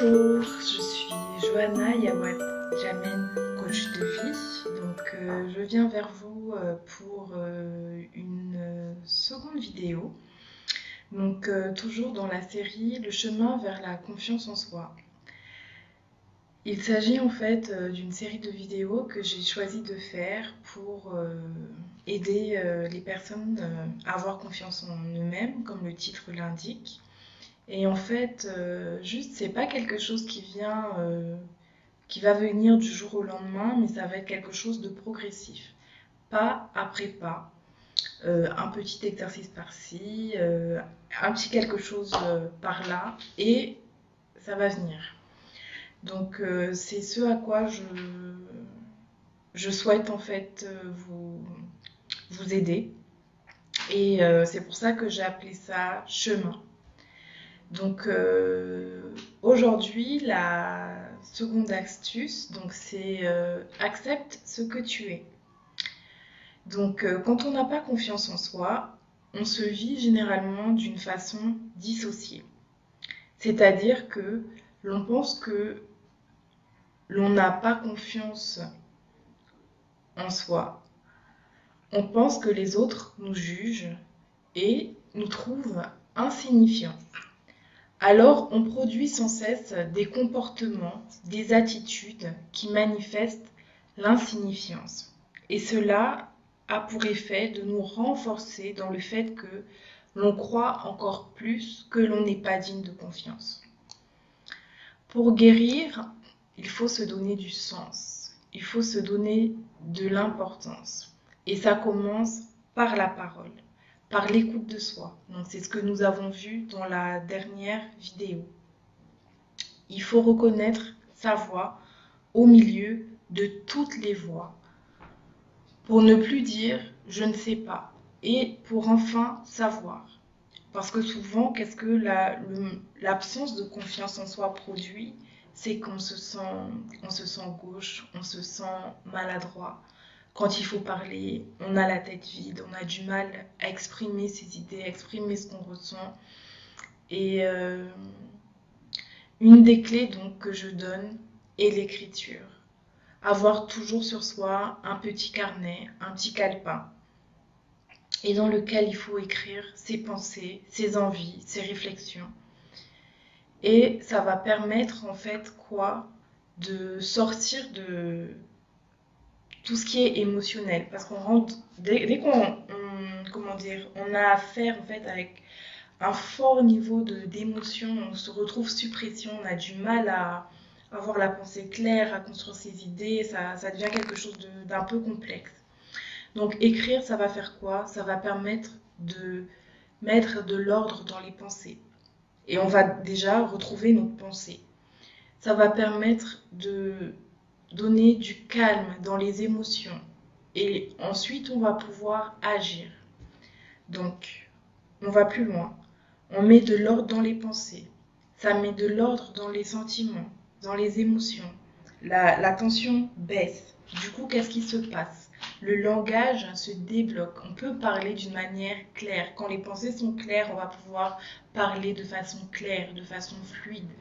Bonjour, je suis Johanna Yawad Jamen, coach de vie. Je viens vers vous pour une seconde vidéo. Toujours dans la série Le chemin vers la confiance en soi. Il s'agit en fait d'une série de vidéos que j'ai choisi de faire pour aider les personnes à avoir confiance en eux-mêmes, comme le titre l'indique. Et en fait, c'est pas quelque chose qui va venir du jour au lendemain, mais ça va être quelque chose de progressif, pas après pas. Un petit exercice par-ci, un petit quelque chose par là, et ça va venir. C'est ce à quoi je souhaite en fait vous aider. Et c'est pour ça que j'ai appelé ça chemin. Aujourd'hui, la seconde astuce, c'est accepte ce que tu es. Quand on n'a pas confiance en soi, on se vit généralement d'une façon dissociée. C'est-à-dire que l'on pense que l'on n'a pas confiance en soi. On pense que les autres nous jugent et nous trouvent insignifiants. Alors, on produit sans cesse des comportements, des attitudes qui manifestent l'insignifiance. Et cela a pour effet de nous renforcer dans le fait que l'on croit encore plus que l'on n'est pas digne de confiance. Pour guérir, il faut se donner du sens, il faut se donner de l'importance. Et ça commence par la parole, par l'écoute de soi. C'est ce que nous avons vu dans la dernière vidéo. Il faut reconnaître sa voix au milieu de toutes les voix, pour ne plus dire « je ne sais pas » et pour enfin savoir. Parce que souvent, qu'est-ce que l'absence de confiance en soi produit? C'est qu'on se sent gauche, on se sent maladroit. Quand il faut parler, on a la tête vide, on a du mal à exprimer ses idées, à exprimer ce qu'on ressent. Et une des clés que je donne est l'écriture. Avoir toujours sur soi un petit carnet, un petit calepin, et dans lequel il faut écrire ses pensées, ses envies, ses réflexions. Et ça va permettre en fait de sortir de tout ce qui est émotionnel, parce qu'on rentre dès qu'on on a affaire en fait avec un fort niveau d'émotion, on se retrouve sous pression, on a du mal à avoir la pensée claire, à construire ses idées, ça devient quelque chose d'un peu complexe. Donc écrire, ça va faire quoi? Ça va permettre de mettre de l'ordre dans les pensées. Et on va déjà retrouver notre pensée. Ça va permettre de donner du calme dans les émotions. Et ensuite, on va pouvoir agir. Donc, on va plus loin. On met de l'ordre dans les pensées. Ça met de l'ordre dans les sentiments, dans les émotions. La tension baisse. Du coup, qu'est-ce qui se passe? Le langage se débloque. On peut parler d'une manière claire. Quand les pensées sont claires, on va pouvoir parler de façon claire, de façon fluide.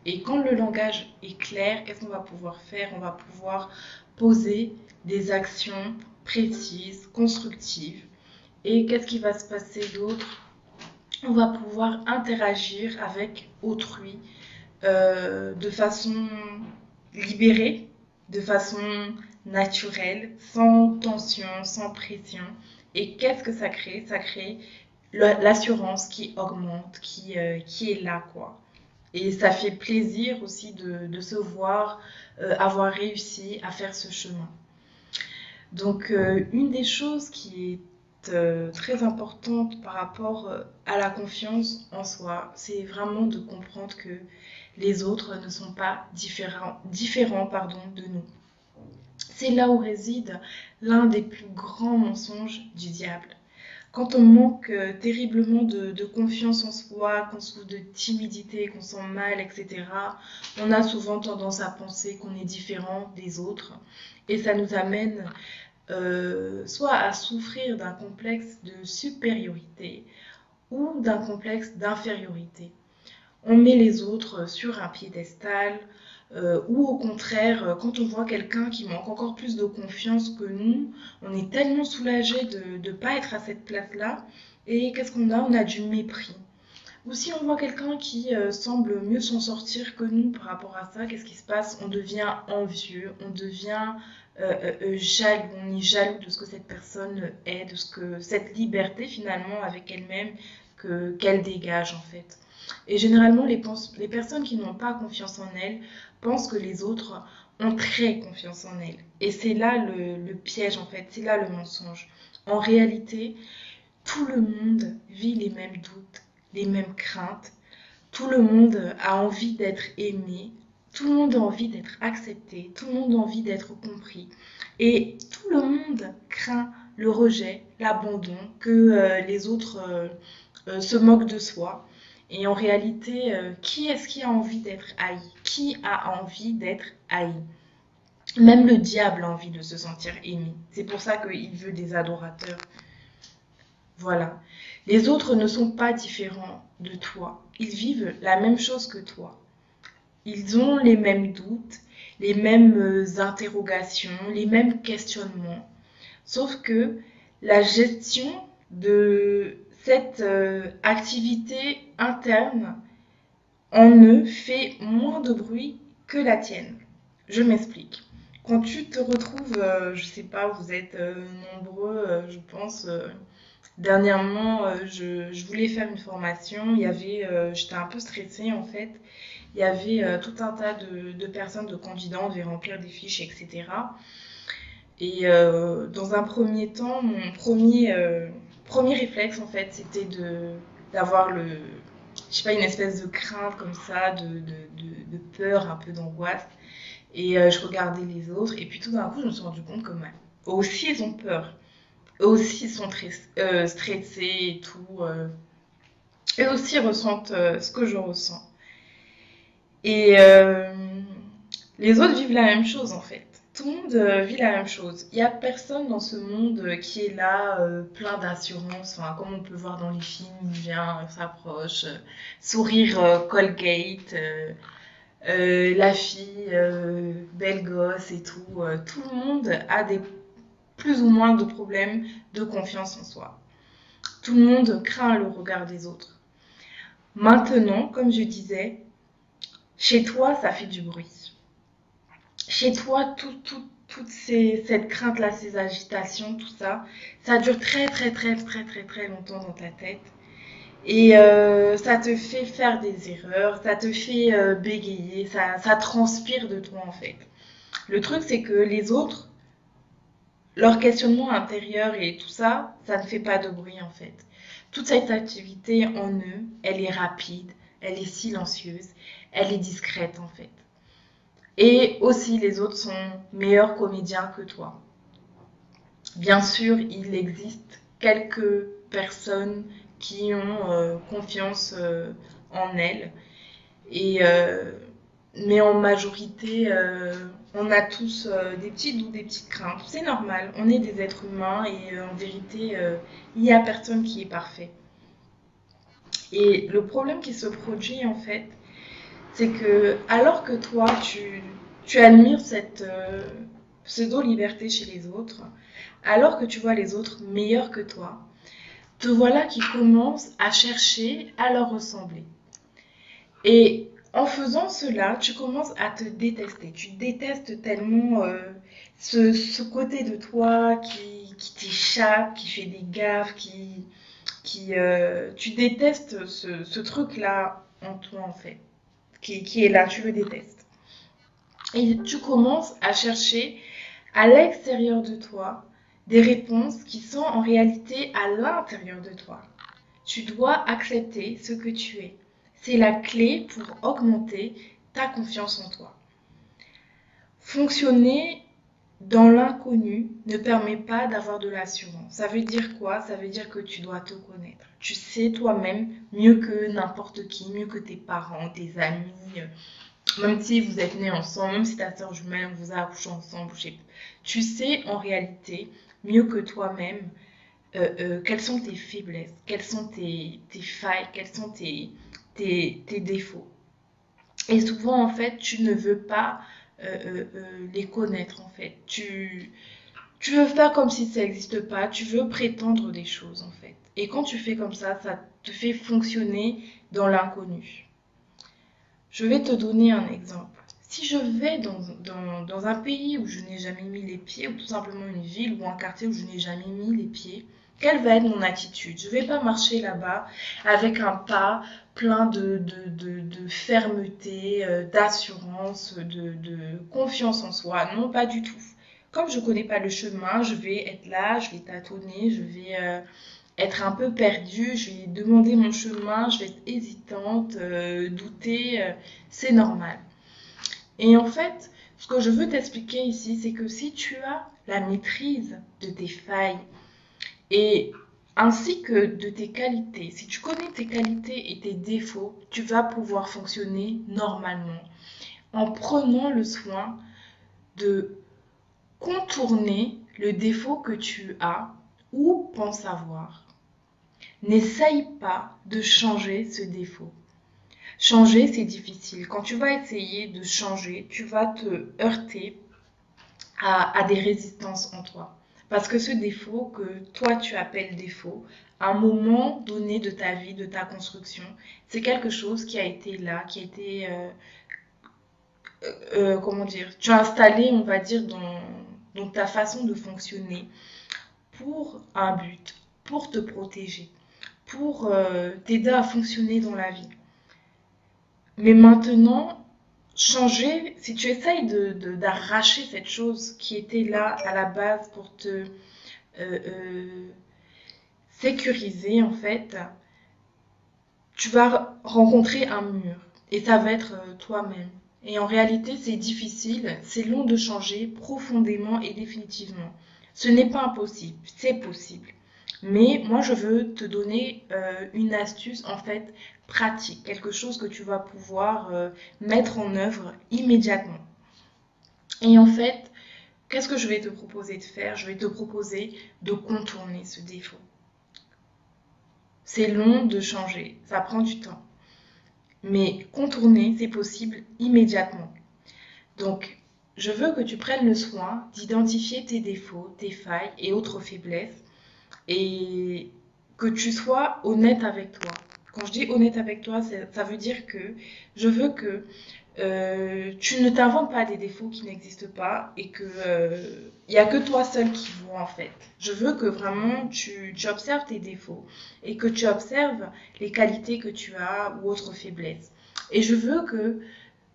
Et quand le langage est clair, qu'est-ce qu'on va pouvoir faire? On va pouvoir poser des actions précises, constructives. Et qu'est-ce qui va se passer d'autre? On va pouvoir interagir avec autrui de façon libérée, de façon naturelle, sans tension, sans pression. Et qu'est-ce que ça crée? Ça crée l'assurance qui augmente, qui est là, quoi. Et ça fait plaisir aussi de se voir avoir réussi à faire ce chemin. Une des choses qui est très importante par rapport à la confiance en soi, c'est vraiment de comprendre que les autres ne sont pas différents de nous. C'est là où réside l'un des plus grands mensonges du diable. Quand on manque terriblement de confiance en soi, qu'on souffre de timidité, qu'on sent mal, etc., on a souvent tendance à penser qu'on est différent des autres. Et ça nous amène soit à souffrir d'un complexe de supériorité ou d'un complexe d'infériorité. on met les autres sur un piédestal, ou au contraire, quand on voit quelqu'un qui manque encore plus de confiance que nous, on est tellement soulagé de ne pas être à cette place-là. Et qu'est-ce qu'on a? On a du mépris. Ou si on voit quelqu'un qui semble mieux s'en sortir que nous par rapport à ça, qu'est-ce qui se passe? On devient envieux, on devient jaloux, on est jaloux de ce que cette personne est, de ce que cette liberté finalement avec elle-même qu'elle dégage en fait. Et généralement, les personnes qui n'ont pas confiance en elles pensent que les autres ont très confiance en elles. Et c'est là le piège en fait, c'est là le mensonge. En réalité, tout le monde vit les mêmes doutes, les mêmes craintes. Tout le monde a envie d'être aimé. Tout le monde a envie d'être accepté. Tout le monde a envie d'être compris. Et tout le monde craint le rejet, l'abandon, que les autres se moquent de soi. Et en réalité, qui est-ce qui a envie d'être haï? Qui a envie d'être haï? Même le diable a envie de se sentir aimé. C'est pour ça qu'il veut des adorateurs. Voilà. Les autres ne sont pas différents de toi. Ils vivent la même chose que toi. Ils ont les mêmes doutes, les mêmes interrogations, les mêmes questionnements. Sauf que la gestion de cette activité interne en eux fait moins de bruit que la tienne. Je m'explique. Quand tu te retrouves, je sais pas, vous êtes nombreux, je pense. Dernièrement, je voulais faire une formation. J'étais un peu stressée en fait. Il y avait tout un tas de personnes, de candidats, on devait remplir des fiches, etc. Et dans un premier temps, mon premier réflexe en fait, c'était d'avoir je sais pas, une espèce de crainte comme ça, de peur, un peu d'angoisse. Et je regardais les autres, et puis tout d'un coup, je me suis rendu compte que eux aussi, ils ont peur. Eux aussi, ils sont très stressés et tout. Eux aussi ressentent ce que je ressens. Et les autres vivent la même chose, en fait. Tout le monde vit la même chose. Il n'y a personne dans ce monde qui est là, plein d'assurance. Enfin, comme on peut voir dans les films, il vient, s'approche, sourire Colgate, la fille, belle gosse et tout. Tout le monde a plus ou moins de problèmes de confiance en soi. Tout le monde craint le regard des autres. Maintenant, comme je disais, chez toi, ça fait du bruit. Chez toi, toute cette crainte-là, ces agitations, tout ça, ça dure très très très très très très longtemps dans ta tête. Et ça te fait faire des erreurs, ça te fait bégayer, ça transpire de toi en fait. Le truc, c'est que les autres, leur questionnement intérieur et tout ça, ça ne fait pas de bruit en fait. Toute cette activité en eux, elle est rapide, elle est silencieuse, elle est discrète en fait. Et aussi, les autres sont meilleurs comédiens que toi. Bien sûr, il existe quelques personnes qui ont confiance en elles. Et, mais en majorité, on a tous des petits doutes, des petites craintes. C'est normal, on est des êtres humains et en vérité, il n'y a personne qui est parfait. Et le problème qui se produit en fait, c'est que alors que toi, tu admires cette pseudo-liberté chez les autres, alors que tu vois les autres meilleurs que toi, te voilà qui commence à chercher à leur ressembler. Et en faisant cela, tu commences à te détester. Tu détestes tellement ce côté de toi qui t'échappe, qui fait des gaffes, tu détestes ce truc-là en toi en fait, qui est là, tu le détestes. Et tu commences à chercher à l'extérieur de toi des réponses qui sont en réalité à l'intérieur de toi. Tu dois accepter ce que tu es. C'est la clé pour augmenter ta confiance en toi. Fonctionner dans l'inconnu ne permet pas d'avoir de l'assurance. Ça veut dire quoi? Ça veut dire que tu dois te connaître. Tu sais toi-même mieux que n'importe qui, mieux que tes parents, tes amis, même si vous êtes nés ensemble, même si ta soeur jumelle vous a accouché ensemble. Tu sais en réalité mieux que toi-même quelles sont tes faiblesses, quelles sont tes failles, quelles sont tes défauts. Et souvent, en fait, tu ne veux pas les connaître, en fait. Tu veux faire comme si ça n'existe pas, tu veux prétendre des choses, en fait. Et quand tu fais comme ça te fait fonctionner dans l'inconnu. Je vais te donner un exemple. Si je vais dans un pays où je n'ai jamais mis les pieds, ou tout simplement une ville ou un quartier où je n'ai jamais mis les pieds, quelle va être mon attitude? Je ne vais pas marcher là-bas avec un pas plein de fermeté, d'assurance, de confiance en soi. Non, pas du tout. Comme je ne connais pas le chemin, je vais être là, je vais tâtonner, je vais être un peu perdue, je vais demander mon chemin, je vais être hésitante, douter, c'est normal. Et en fait, ce que je veux t'expliquer ici, c'est que si tu as la maîtrise de tes failles et ainsi que de tes qualités, si tu connais tes qualités et tes défauts, tu vas pouvoir fonctionner normalement en prenant le soin de contourner le défaut que tu as ou penses avoir. N'essaye pas de changer ce défaut. Changer, c'est difficile. Quand tu vas essayer de changer, tu vas te heurter à des résistances en toi. Parce que ce défaut que toi tu appelles défaut, à un moment donné de ta vie, de ta construction, c'est quelque chose qui a été là, qui a été, comment dire, tu as installé, on va dire, dans ta façon de fonctionner pour un but, pour te protéger, pour t'aider à fonctionner dans la vie. Mais maintenant, changer, si tu essayes d'arracher cette chose qui était là à la base pour te sécuriser, en fait, tu vas rencontrer un mur et ça va être toi-même. Et en réalité, c'est difficile, c'est long de changer profondément et définitivement. Ce n'est pas impossible, c'est possible. Mais moi, je veux te donner une astuce, en fait, pratique, quelque chose que tu vas pouvoir mettre en œuvre immédiatement. Et en fait, qu'est-ce que je vais te proposer de faire? Je vais te proposer de contourner ce défaut. C'est long de changer, ça prend du temps. Mais contourner, c'est possible immédiatement. Donc, je veux que tu prennes le soin d'identifier tes défauts, tes failles et autres faiblesses et que tu sois honnête avec toi. Quand je dis honnête avec toi, ça veut dire que je veux que tu ne t'inventes pas des défauts qui n'existent pas et que il n'y a que toi seul qui vois en fait. Je veux que vraiment tu observes tes défauts et que tu observes les qualités que tu as ou autres faiblesses. Et je veux que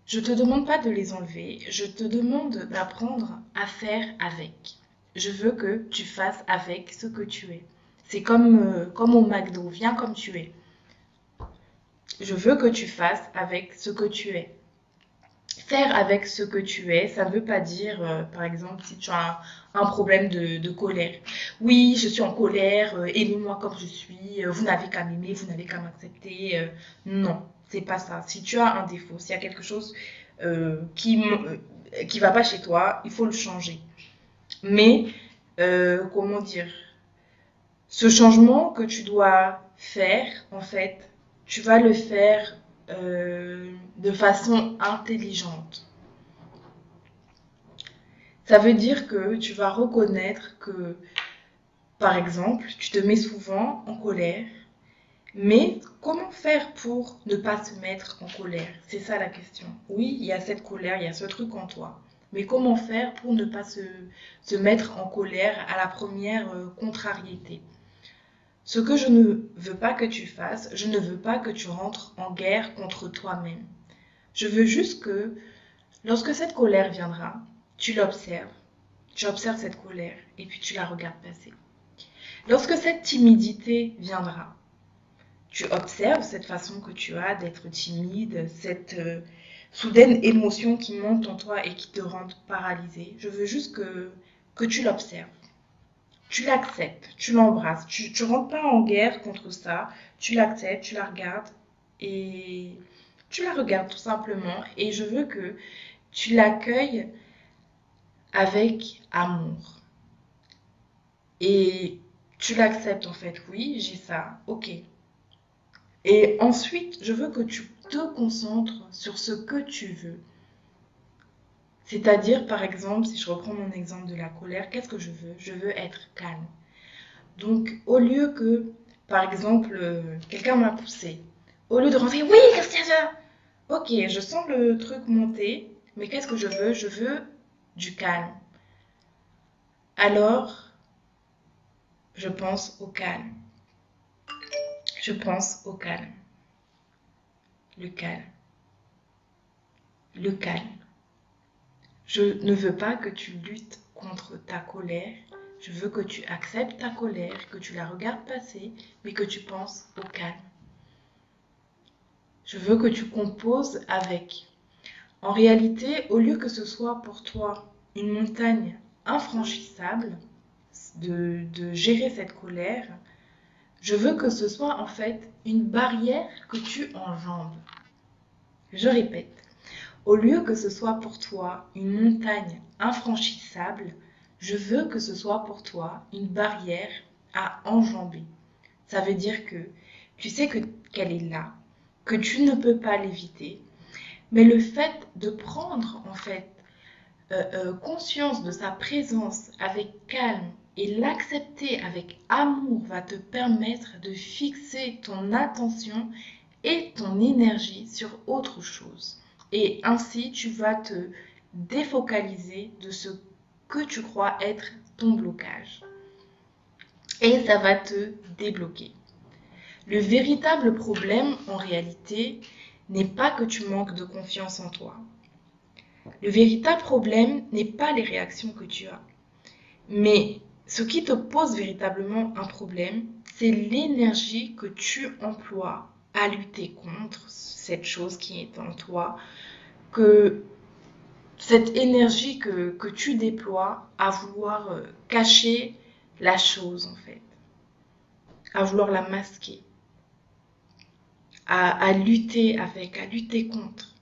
je te demande pas de les enlever, je te demande d'apprendre à faire avec. Je veux que tu fasses avec ce que tu es. C'est comme au McDo, viens comme tu es. Je veux que tu fasses avec ce que tu es. Faire avec ce que tu es, ça ne veut pas dire, par exemple, si tu as un problème de colère. Oui, je suis en colère, aimez-moi comme je suis, vous n'avez qu'à m'aimer, vous n'avez qu'à m'accepter. Non, c'est pas ça. Si tu as un défaut, s'il y a quelque chose qui va pas chez toi, il faut le changer. Mais, comment dire, ce changement que tu dois faire, en fait, tu vas le faire de façon intelligente. Ça veut dire que tu vas reconnaître que, par exemple, tu te mets souvent en colère, mais comment faire pour ne pas se mettre en colère? C'est ça la question. Oui, il y a cette colère, il y a ce truc en toi. Mais comment faire pour ne pas se mettre en colère à la première contrariété? Ce que je ne veux pas que tu fasses, je ne veux pas que tu rentres en guerre contre toi-même. Je veux juste que, lorsque cette colère viendra, tu l'observes. Tu observes cette colère et puis tu la regardes passer. Lorsque cette timidité viendra, tu observes cette façon que tu as d'être timide, cette soudaine émotion qui monte en toi et qui te rend paralysé. Je veux juste que tu l'observes. Tu l'acceptes, tu l'embrasses. Tu ne rentres pas en guerre contre ça. Tu l'acceptes, tu la regardes et tu la regardes tout simplement. Et je veux que tu l'accueilles avec amour. Et tu l'acceptes en fait, oui, j'ai ça, ok. Et ensuite, je veux que tu te concentres sur ce que tu veux. C'est-à-dire, par exemple, si je reprends mon exemple de la colère, qu'est-ce que je veux? Je veux être calme. Donc, au lieu que, par exemple, quelqu'un m'a poussé, au lieu de rentrer, oui, qu'est-ce qu'il y a? Ok, je sens le truc monter, mais qu'est-ce que je veux? Je veux du calme. Alors, je pense au calme. Je pense au calme. Le calme. Le calme. Je ne veux pas que tu luttes contre ta colère. Je veux que tu acceptes ta colère, que tu la regardes passer, mais que tu penses au calme. Je veux que tu composes avec. En réalité, au lieu que ce soit pour toi une montagne infranchissable de gérer cette colère, je veux que ce soit en fait une barrière que tu enjambes. Je répète, au lieu que ce soit pour toi une montagne infranchissable, je veux que ce soit pour toi une barrière à enjamber. Ça veut dire que tu sais qu'elle est là, que tu ne peux pas l'éviter, mais le fait de prendre en fait conscience de sa présence avec calme et l'accepter avec amour va te permettre de fixer ton attention et ton énergie sur autre chose. Et ainsi, tu vas te défocaliser de ce que tu crois être ton blocage. Et ça va te débloquer. Le véritable problème, en réalité, n'est pas que tu manques de confiance en toi. Le véritable problème n'est pas les réactions que tu as. Mais ce qui te pose véritablement un problème, c'est l'énergie que tu emploies à lutter contre cette chose qui est en toi, que cette énergie que tu déploies à vouloir cacher la chose en fait, à vouloir la masquer, à lutter avec, à lutter contre.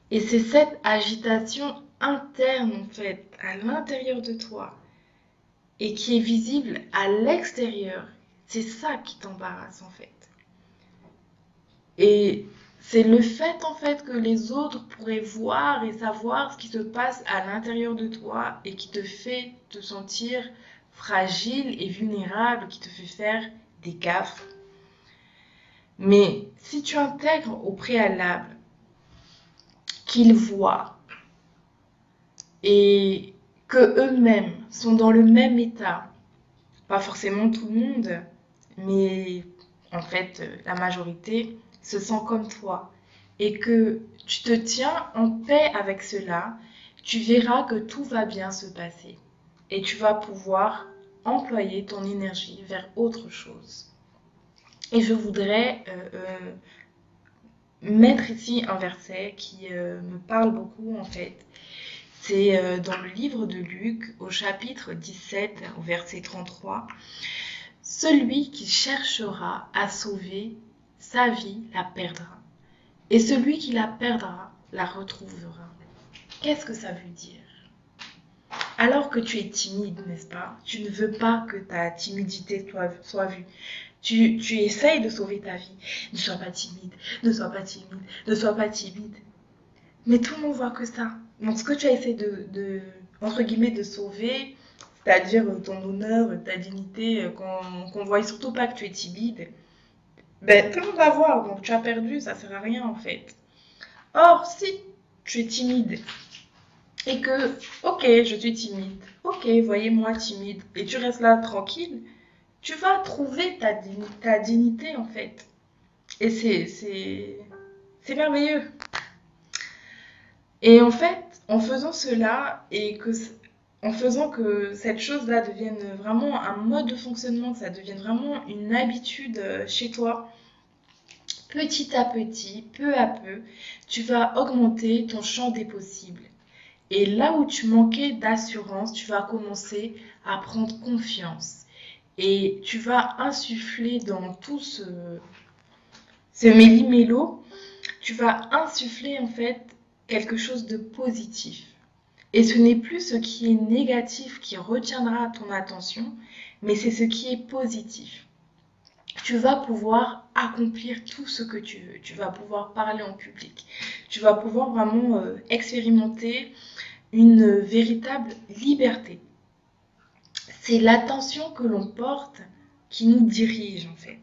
Et c'est cette agitation interne en fait, à l'intérieur de toi, et qui est visible à l'extérieur, c'est ça qui t'embarrasse en fait. Et c'est le fait en fait que les autres pourraient voir et savoir ce qui se passe à l'intérieur de toi et qui te fait te sentir fragile et vulnérable, qui te fait faire des gaffes. Mais si tu intègres au préalable qu'ils voient et que eux-mêmes sont dans le même état, pas forcément tout le monde, mais en fait la majorité se sent comme toi, et que tu te tiens en paix avec cela, tu verras que tout va bien se passer et tu vas pouvoir employer ton énergie vers autre chose. Et je voudrais mettre ici un verset qui me parle beaucoup en fait. C'est dans le livre de Luc au chapitre 17 au verset 33. Celui qui cherchera à sauver sa vie la perdra. Et celui qui la perdra la retrouvera. Qu'est-ce que ça veut dire? Alors que tu es timide, n'est-ce pas? Tu ne veux pas que ta timidité soit vue. Tu essayes de sauver ta vie. Ne sois pas timide, ne sois pas timide, ne sois pas timide. Mais tout le monde voit que ça. Donc ce que tu as essayé entre guillemets, de sauver, c'est-à-dire ton honneur, ta dignité, qu'on voit surtout pas que tu es timide, ben, tout le monde va voir, donc tu as perdu, ça sert à rien en fait. Or, si tu es timide et que, ok, je suis timide, ok, voyez-moi timide, et tu restes là tranquille, tu vas trouver ta dignité en fait. Et c'est merveilleux. Et en fait, en faisant cela en faisant que cette chose-là devienne vraiment un mode de fonctionnement, que ça devienne vraiment une habitude chez toi, petit à petit, peu à peu, tu vas augmenter ton champ des possibles. Et là où tu manquais d'assurance, tu vas commencer à prendre confiance. Et tu vas insuffler dans tout ce méli-mélo, tu vas insuffler en fait quelque chose de positif. Et ce n'est plus ce qui est négatif qui retiendra ton attention, mais c'est ce qui est positif. Tu vas pouvoir accomplir tout ce que tu veux. Tu vas pouvoir parler en public. Tu vas pouvoir vraiment expérimenter une véritable liberté. C'est l'attention que l'on porte qui nous dirige en fait.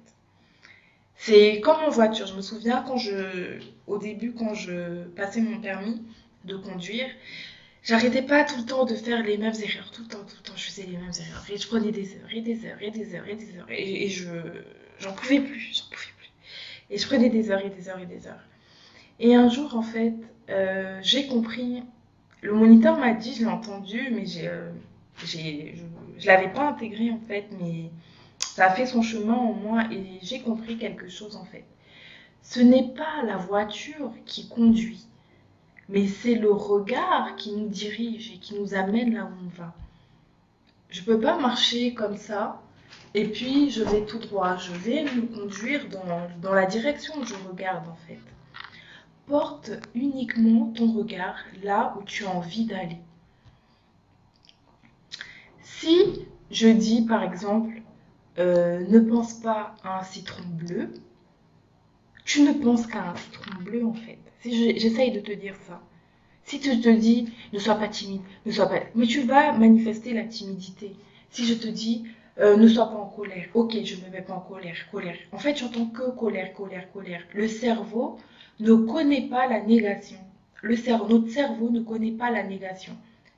C'est comme en voiture. Je me souviens au début, quand je passais mon permis de conduire, j'arrêtais pas tout le temps de faire les mêmes erreurs. Tout le temps, je faisais les mêmes erreurs. Et je prenais des heures, et des heures, et des heures, et des heures. Et j'en pouvais plus, j'en pouvais plus. Et je prenais des heures, et des heures, et des heures. Et un jour, en fait, j'ai compris. Le moniteur m'a dit, je l'ai entendu, mais je l'avais pas intégré en fait, mais ça a fait son chemin en moi et j'ai compris quelque chose en fait. Ce n'est pas la voiture qui conduit, mais c'est le regard qui nous dirige et qui nous amène là où on va. Je peux pas marcher comme ça et puis je vais tout droit. Je vais me conduire dans la direction où je regarde en fait. Porte uniquement ton regard là où tu as envie d'aller. Si je dis par exemple, ne pense pas à un citron bleu, tu ne penses qu'à un citron bleu en fait. Si j'essaye de te dire ça. Si tu te dis, ne sois pas timide, ne sois pas... Mais tu vas manifester la timidité. Si je te dis, ne sois pas en colère. Ok, je ne me mets pas en colère, colère. En fait, j'entends que colère, colère, colère. Le cerveau ne connaît pas la négation. Notre cerveau ne connaît pas la négation.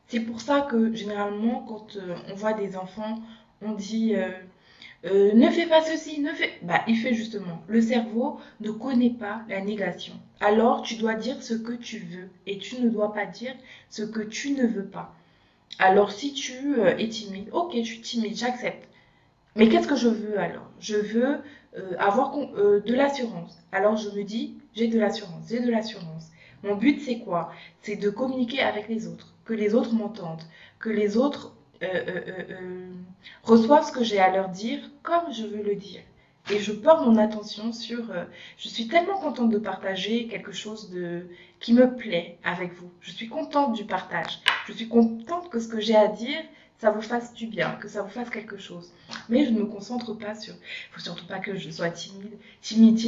C'est pour ça que, généralement, quand on voit des enfants, on dit... ne fais pas ceci, ne fais... Bah, il fait justement. Le cerveau ne connaît pas la négation. Alors, tu dois dire ce que tu veux et tu ne dois pas dire ce que tu ne veux pas. Alors, si tu es timide, ok, je suis timide, j'accepte. Mais qu'est-ce que je veux alors? Je veux avoir de l'assurance. Alors, je me dis, j'ai de l'assurance, j'ai de l'assurance. Mon but, c'est quoi? C'est de communiquer avec les autres, que les autres m'entendent, que les autres reçoivent ce que j'ai à leur dire comme je veux le dire. Et je porte mon attention sur... je suis tellement contente de partager quelque chose qui me plaît avec vous. Je suis contente du partage. Je suis contente que ce que j'ai à dire, ça vous fasse du bien, que ça vous fasse quelque chose. Mais je ne me concentre pas sur... Il ne faut surtout pas que je sois timide.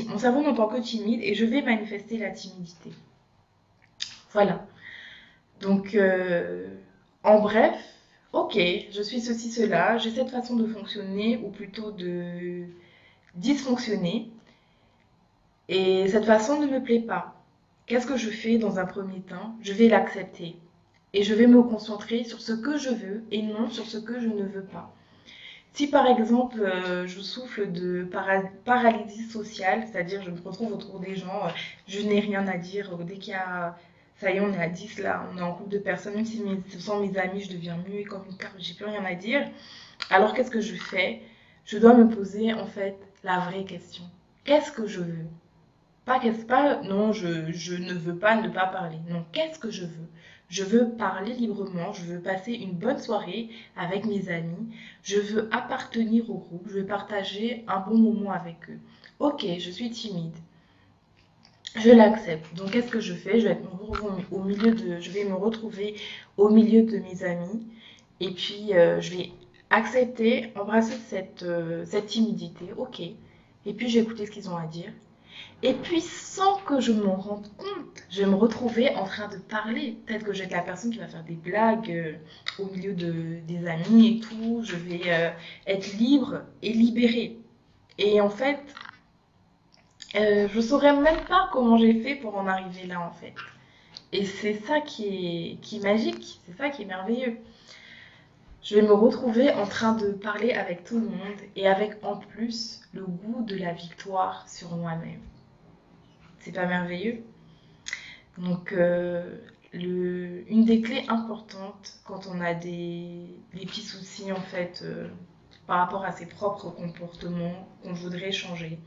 Mon cerveau n'entend que timide et je vais manifester la timidité. Voilà. Donc, en bref, ok, je suis ceci, cela, j'ai cette façon de fonctionner, ou plutôt de dysfonctionner, et cette façon ne me plaît pas. Qu'est-ce que je fais dans un premier temps? Je vais l'accepter, et je vais me concentrer sur ce que je veux, et non sur ce que je ne veux pas. Si par exemple, je souffre de paralysie sociale, c'est-à-dire je me retrouve autour des gens, je n'ai rien à dire, dès qu'il y a... Ça y est, on est à 10 là, on est en groupe de personnes, même si ce sont mes amis, je deviens muet comme une carte, j'ai plus rien à dire. Alors qu'est-ce que je fais? Je dois me poser en fait la vraie question. Qu'est-ce que je veux? Pas, non, je ne veux pas ne pas parler. Non, qu'est-ce que je veux? Je veux parler librement, je veux passer une bonne soirée avec mes amis, je veux appartenir au groupe, je veux partager un bon moment avec eux. Ok, je suis timide. Je l'accepte. Donc, qu'est-ce que je fais? Je vais me retrouver au milieu de mes amis. Et puis, je vais accepter, embrasser cette timidité. Ok. Et puis, j'ai écouté ce qu'ils ont à dire. Et puis, sans que je m'en rende compte, je vais me retrouver en train de parler. Peut-être que je vais être la personne qui va faire des blagues au milieu des amis et tout. Je vais être libre et libérée. Et en fait, je ne saurais même pas comment j'ai fait pour en arriver là, en fait. Et c'est ça qui est magique, c'est ça qui est merveilleux. Je vais me retrouver en train de parler avec tout le monde et avec en plus le goût de la victoire sur moi-même. C'est pas merveilleux? Donc, une des clés importantes quand on a des petits soucis en fait par rapport à ses propres comportements qu'on voudrait changer,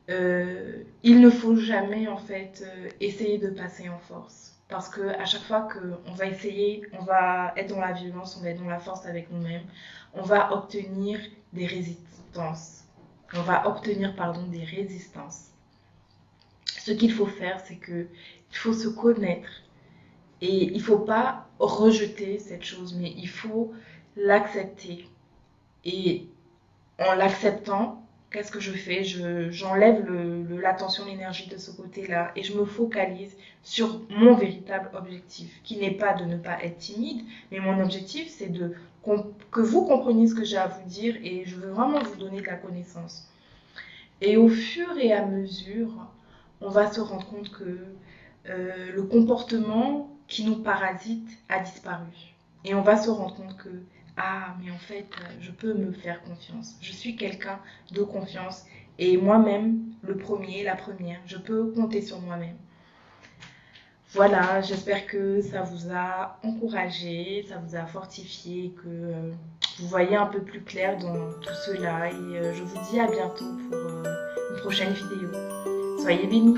il ne faut jamais en fait essayer de passer en force. Parce que à chaque fois qu'on va essayer, on va être dans la violence, on va être dans la force avec nous-mêmes, on va obtenir des résistances. On va obtenir, pardon, des résistances. Ce qu'il faut faire, c'est qu'il faut se connaître. Et il ne faut pas rejeter cette chose, mais il faut l'accepter. Et en l'acceptant, qu'est-ce que je fais? J'enlève l'attention, l'énergie de ce côté-là et je me focalise sur mon véritable objectif, qui n'est pas de ne pas être timide, mais mon objectif, c'est que vous compreniez ce que j'ai à vous dire et je veux vraiment vous donner de la connaissance. Et au fur et à mesure, on va se rendre compte que le comportement qui nous parasite a disparu. Et on va se rendre compte que, ah, mais en fait, je peux me faire confiance. Je suis quelqu'un de confiance. Et moi-même, le premier, la première, je peux compter sur moi-même. Voilà, j'espère que ça vous a encouragé, ça vous a fortifié, que vous voyez un peu plus clair dans tout cela. Et je vous dis à bientôt pour une prochaine vidéo. Soyez bénis!